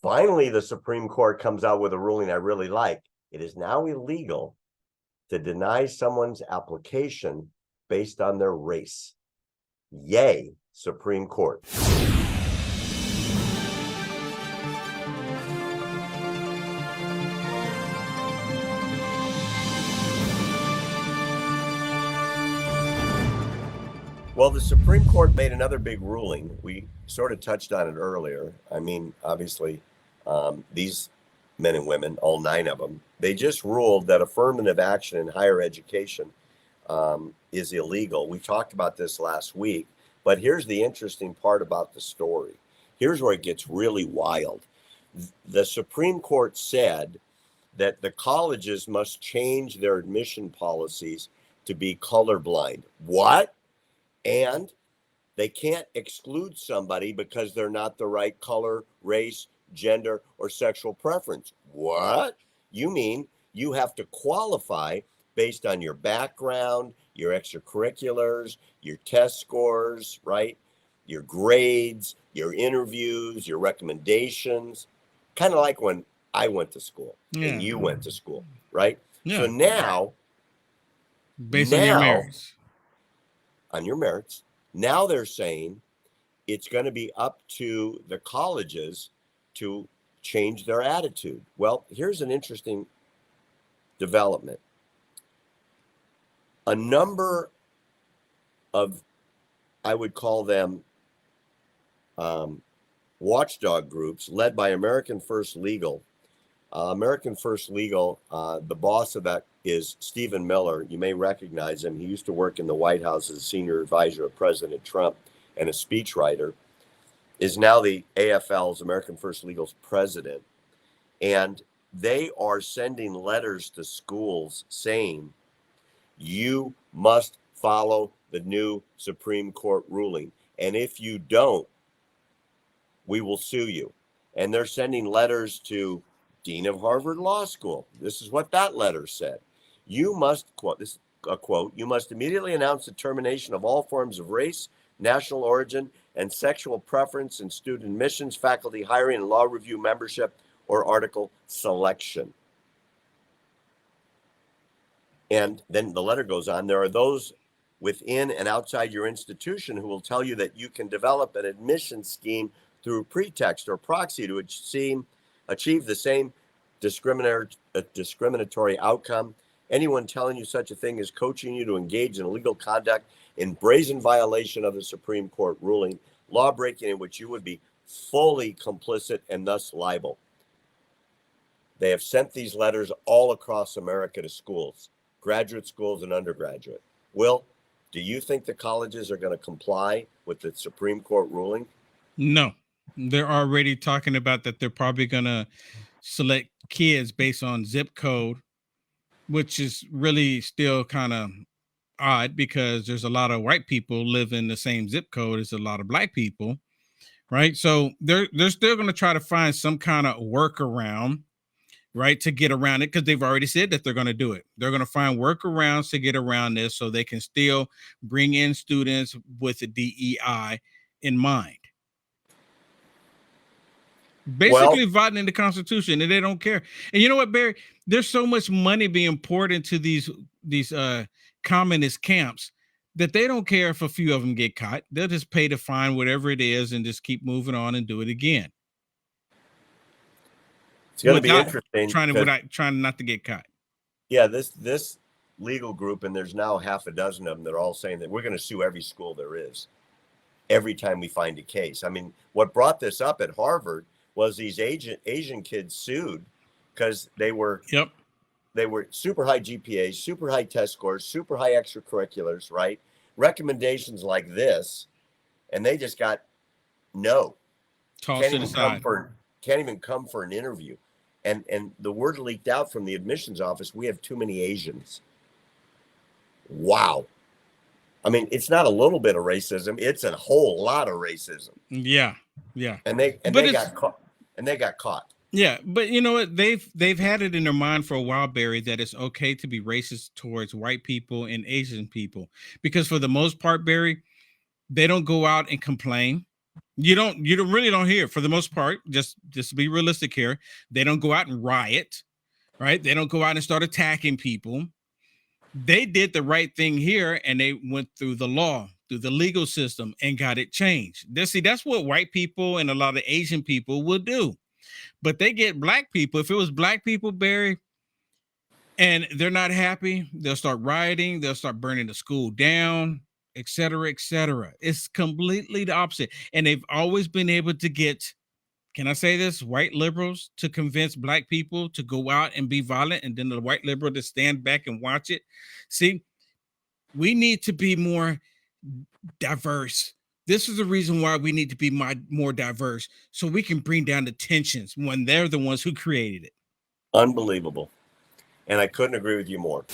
Finally, the Supreme Court comes out with a ruling I really like. It is now illegal to deny someone's application based on their race. Yay, Supreme Court. Well, the Supreme Court made another big ruling. We sort of touched on it earlier. I mean, obviously, these men and women, all 9 of them, they just ruled that affirmative action in higher education is illegal. We talked about this last week, but here's the interesting part about the story. Here's where it gets really wild. The Supreme Court said that the colleges must change their admission policies to be colorblind. What? And they can't exclude somebody because they're not the right color, race, gender, or sexual preference. What? You mean you have to qualify based on your background, your extracurriculars, your test scores, right? Your grades, your interviews, your recommendations. Kind of like when I went to school and you went to school, right? Yeah. So now, based on your merits. On your merits. Now they're saying it's going to be up to the colleges to change their attitude. Well, here's an interesting development. A number of, I would call them watchdog groups led by American First Legal. American First Legal, the boss of that is Stephen Miller. You may recognize him. He used to work in the White House as a senior advisor of President Trump and a speechwriter, is now the AFL's, American First Legal's president. And they are sending letters to schools saying, you must follow the new Supreme Court ruling. And if you don't, we will sue you. And they're sending letters to Dean of Harvard Law School. This is what that letter said. You must, quote, this is a quote, you must immediately announce the termination of all forms of race, national origin, and sexual preference in student admissions, faculty hiring, and law review membership or article selection. And then the letter goes on. There are those within and outside your institution who will tell you that you can develop an admission scheme through pretext or proxy to achieve the same discriminatory outcome. Anyone telling you such a thing is coaching you to engage in illegal conduct in brazen violation of the Supreme Court ruling, law breaking in which you would be fully complicit and thus liable. They have sent these letters all across America to schools, graduate schools and undergraduate. Will, do you think the colleges are going to comply with the Supreme Court ruling? No, they're already talking about that they're probably going to select kids based on zip code, which is really still kind of odd because there's a lot of white people live in the same zip code as a lot of black people, right? So they're still going to try to find some kind of workaround, right, to get around it, because they've already said that they're going to do it. They're going to find workarounds to get around this so they can still bring in students with the DEI in mind. Basically violating the Constitution, and they don't care. And you know what, Barry? There's so much money being poured into these communist camps that they don't care if a few of them get caught. They'll just pay the fine, whatever it is, and just keep moving on and do it again. It's going to be interesting. Trying not to get caught. Yeah, this legal group, and there's now half a dozen of them, they're all saying that we're going to sue every school there is every time we find a case. I mean, what brought this up at Harvard was these Asian kids sued because they were super high GPAs, super high test scores, super high extracurriculars, right? Recommendations like this, and they just got tossed to the side. Can't even come for an interview. And the word leaked out from the admissions office, we have too many Asians. Wow. I mean, it's not a little bit of racism, it's a whole lot of racism. Yeah. And they got caught. And they got caught. Yeah, but you know what? They've had it in their mind for a while, Barry, that it's okay to be racist towards white people and Asian people. Because for the most part, Barry, they don't go out and complain. You don't really don't hear, for the most part, just to be realistic here, they don't go out and riot, right? They don't go out and start attacking people. They did the right thing here, and they went through the law, through the legal system, and got it changed. That's what white people and a lot of Asian people will do. But they get black people. If it was black people, Barry, and they're not happy, they'll start rioting, they'll start burning the school down, et cetera, et cetera. It's completely the opposite. And they've always been able to get, can I say this, white liberals to convince black people to go out and be violent, and then the white liberal to stand back and watch it. See, we need to be more diverse. This is the reason why we need to be more diverse, so we can bring down the tensions when they're the ones who created it. Unbelievable. And I couldn't agree with you more.